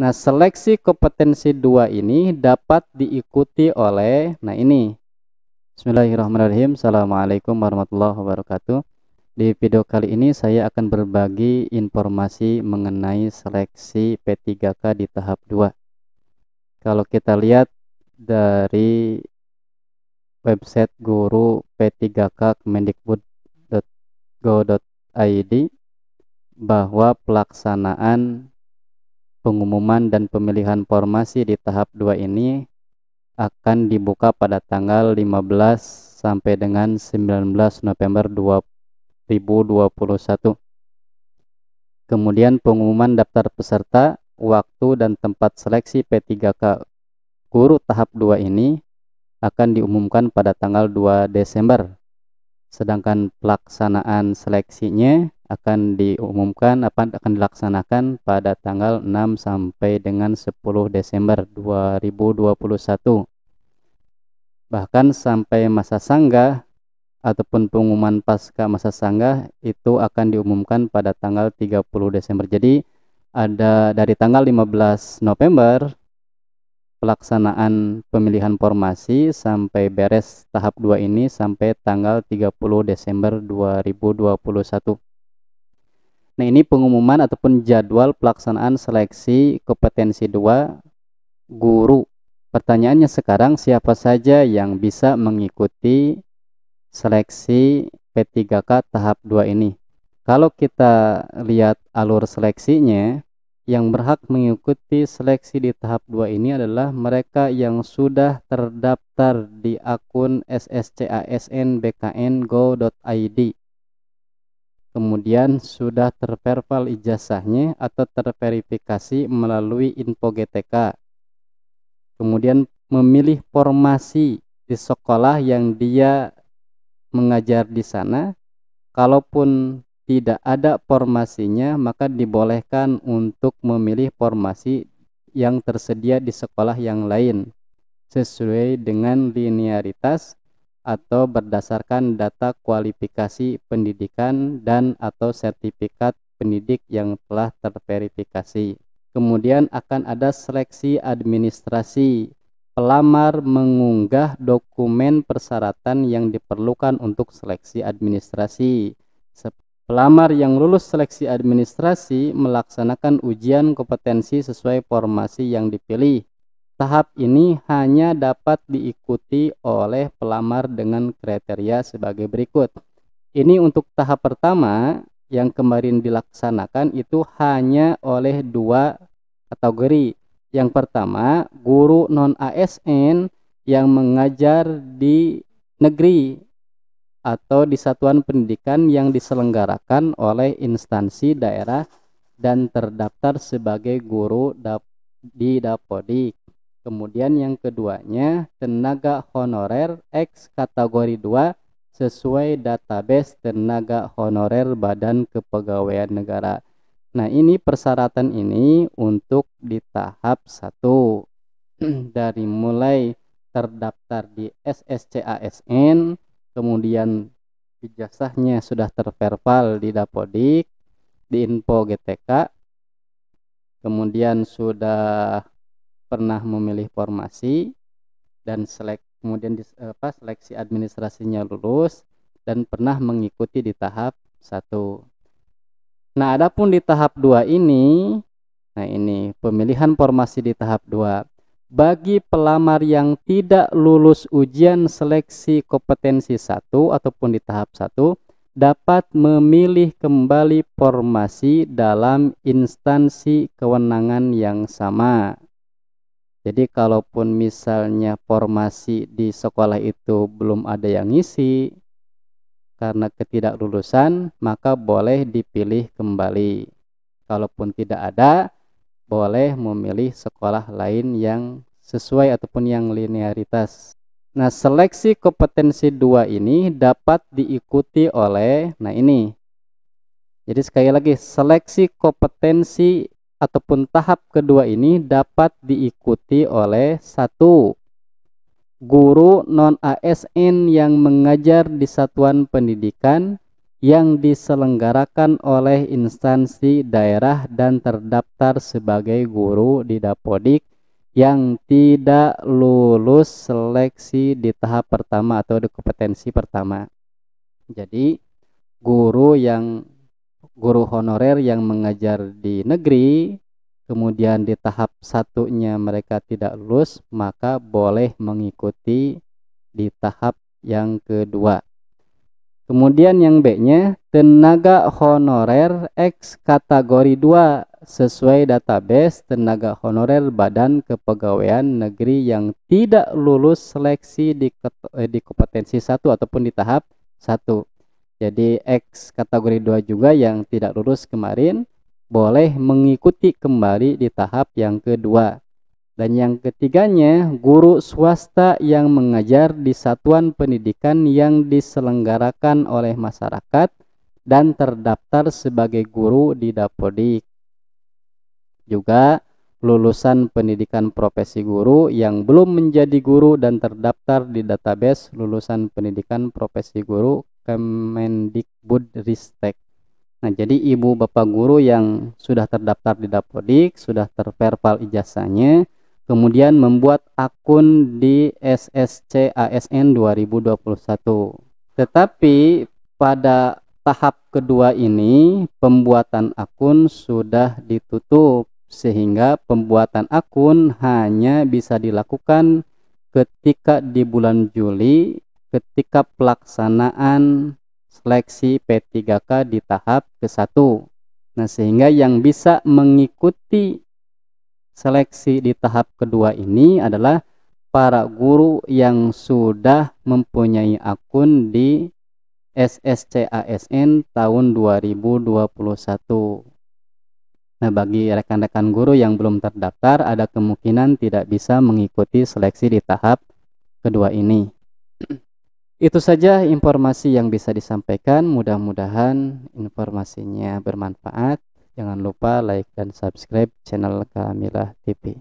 Nah, seleksi kompetensi 2 ini dapat diikuti oleh, nah ini. Bismillahirrahmanirrahim. Assalamualaikum warahmatullahi wabarakatuh. Di video kali ini saya akan berbagi informasi mengenai seleksi P3K di tahap 2. Kalau kita lihat dari website guru P3K kemendikbud.go.id bahwa pelaksanaan pengumuman dan pemilihan formasi di tahap 2 ini akan dibuka pada tanggal 15 sampai dengan 19 November 2021. Kemudian pengumuman daftar peserta, waktu dan tempat seleksi P3K guru tahap 2 ini akan diumumkan pada tanggal 2 Desember. Sedangkan pelaksanaan seleksinya akan dilaksanakan pada tanggal 6 sampai dengan 10 Desember 2021. Bahkan sampai masa sanggah ataupun pengumuman pasca masa sanggah itu akan diumumkan pada tanggal 30 Desember. Jadi ada dari tanggal 15 November pelaksanaan pemilihan formasi sampai beres tahap 2 ini sampai tanggal 30 Desember 2021. Nah, ini pengumuman ataupun jadwal pelaksanaan seleksi kompetensi 2 guru. Pertanyaannya sekarang, siapa saja yang bisa mengikuti seleksi P3K tahap 2 ini? Kalau kita lihat alur seleksinya, yang berhak mengikuti seleksi di tahap 2 ini adalah mereka yang sudah terdaftar di akun sscasn.bkn.go.id. Kemudian sudah terverifal ijazahnya atau terverifikasi melalui info GTK. Kemudian memilih formasi di sekolah yang dia mengajar di sana. Kalaupun tidak ada formasinya, maka dibolehkan untuk memilih formasi yang tersedia di sekolah yang lain sesuai dengan linearitas atau berdasarkan data kualifikasi pendidikan dan atau sertifikat pendidik yang telah terverifikasi. Kemudian akan ada seleksi administrasi. Pelamar mengunggah dokumen persyaratan yang diperlukan untuk seleksi administrasi. Pelamar yang lulus seleksi administrasi melaksanakan ujian kompetensi sesuai formasi yang dipilih. Tahap ini hanya dapat diikuti oleh pelamar dengan kriteria sebagai berikut. Ini untuk tahap pertama yang kemarin dilaksanakan itu hanya oleh 2 kategori. Yang pertama, guru non-ASN yang mengajar di negeri atau di satuan pendidikan yang diselenggarakan oleh instansi daerah dan terdaftar sebagai guru di Dapodik. Kemudian yang keduanya, tenaga honorer X kategori 2 sesuai database tenaga honorer Badan Kepegawaian Negara. Nah, ini persyaratan ini untuk di tahap 1. Dari mulai terdaftar di sscasn, kemudian ijazahnya sudah terverifal di Dapodik, di info GTK, kemudian sudah pernah memilih formasi dan kemudian seleksi administrasinya lulus dan pernah mengikuti di tahap 1. Nah, adapun di tahap 2 ini, nah ini pemilihan formasi di tahap 2. Bagi pelamar yang tidak lulus ujian seleksi kompetensi 1 ataupun di tahap 1 dapat memilih kembali formasi dalam instansi kewenangan yang sama. Jadi kalaupun misalnya formasi di sekolah itu belum ada yang ngisi karena ketidaklulusan, maka boleh dipilih kembali. Kalaupun tidak ada, boleh memilih sekolah lain yang sesuai ataupun yang linearitas. Nah, seleksi kompetensi 2 ini dapat diikuti oleh, nah ini. Jadi sekali lagi, seleksi kompetensi ataupun tahap kedua ini dapat diikuti oleh 1. Guru non-ASN yang mengajar di satuan pendidikan yang diselenggarakan oleh instansi daerah dan terdaftar sebagai guru di Dapodik yang tidak lulus seleksi di tahap pertama atau di kompetensi pertama. Jadi guru honorer yang mengajar di negeri, kemudian di tahap satunya mereka tidak lulus, maka boleh mengikuti di tahap yang kedua. Kemudian yang B-nya, tenaga honorer X kategori 2 sesuai database tenaga honorer Badan Kepegawaian Negeri yang tidak lulus seleksi di kompetensi 1 ataupun di tahap 1. Jadi X kategori 2 juga yang tidak lulus kemarin boleh mengikuti kembali di tahap yang kedua. Dan yang ketiganya, guru swasta yang mengajar di satuan pendidikan yang diselenggarakan oleh masyarakat dan terdaftar sebagai guru di Dapodik. Juga lulusan pendidikan profesi guru yang belum menjadi guru dan terdaftar di database lulusan pendidikan profesi guru Kemendikbudristek. Nah, jadi ibu bapak guru yang sudah terdaftar di Dapodik, sudah terverval ijazahnya, kemudian membuat akun di SSC ASN 2021. Tetapi pada tahap kedua ini pembuatan akun sudah ditutup, sehingga pembuatan akun hanya bisa dilakukan ketika di bulan Juli ketika pelaksanaan seleksi P3K di tahap ke-1. Nah, sehingga yang bisa mengikuti seleksi di tahap kedua ini adalah para guru yang sudah mempunyai akun di SSC ASN tahun 2021. Nah, bagi rekan-rekan guru yang belum terdaftar, ada kemungkinan tidak bisa mengikuti seleksi di tahap kedua ini. Itu saja informasi yang bisa disampaikan. Mudah-mudahan informasinya bermanfaat. Jangan lupa like dan subscribe channel Kamilah TV.